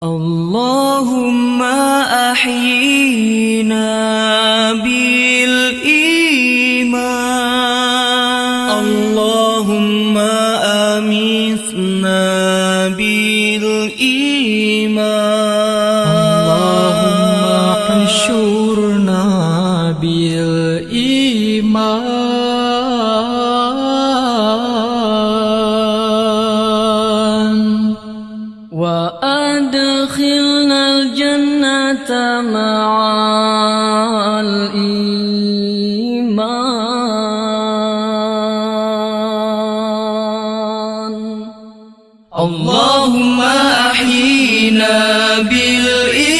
اللهم أحينا بالإيمان اللهم أمتنا بالإيمان اللهم احشرنا بالإيمان وأدخلنا الجنة مع الإيمان اللهم أحينا بالإيمان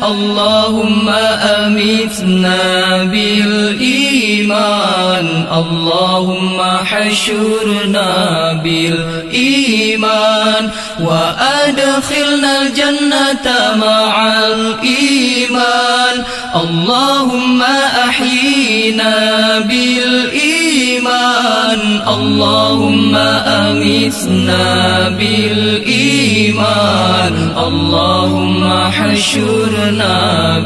اللهم أمتنا بالإيمان اللهم حشرنا بالإيمان وأدخلنا الجنة مع الإيمان اللهم أحينا بالإيمان اللهم أمتنا بالإيمان اللهم حشرنا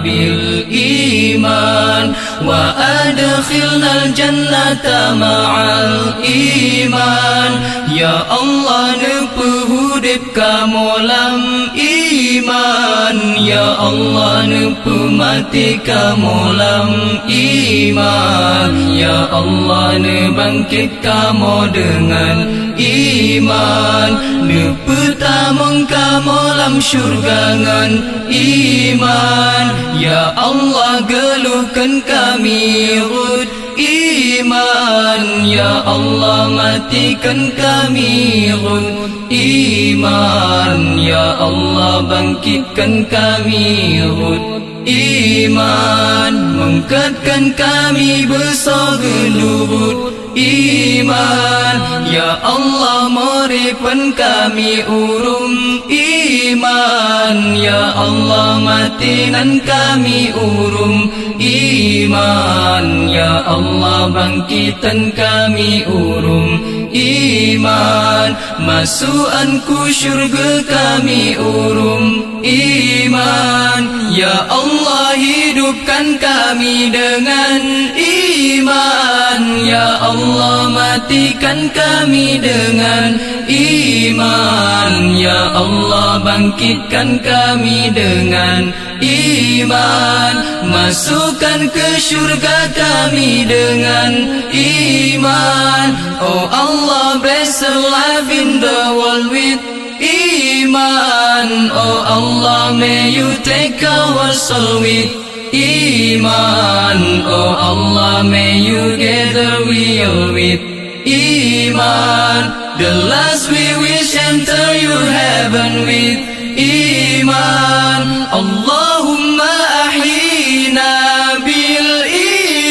بالإيمان وأدخلنا الجنة مع الإيمان يا الله نبهدب كمولم إيمان يا الله نبمati كمولم إيمان يا الله نبangkit kamu dengan iman nepetamong kamu lam syurga ngan iman ya Allah geluhkan kami rud iman ya Allah matikan kami rud iman ya Allah bangkitkan kami rud iman mengangkatkan kami bersogenurut iman ya Allah moripan kami urum iman ya Allah matinan kami urum iman ya Allah bangkitan kami urum iman masukanku syurga kami urum iman ya Allah hidupkan kami dengan iman ya Allah matikan kami dengan iman ya Allah bangkitkan kami dengan iman masukkan ke syurga kami dengan iman oh Allah bless our life in the world with iman oh Allah may you take our soul with iman oh Allah may you gather we all with iman the last we wish enter your heaven with iman Allahumma ahyina bil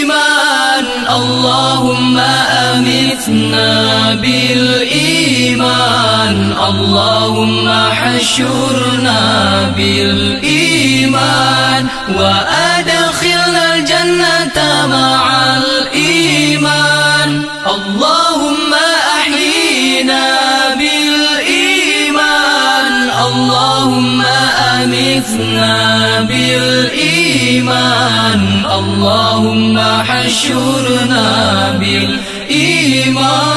iman Allahumma amitna bil iman Allahumma hashurna bil iman wa adkhilna al jannata ma'al iman Allahumma ahyina bil iman Allahumma amitna bil iman Allahumma hashurna bil iman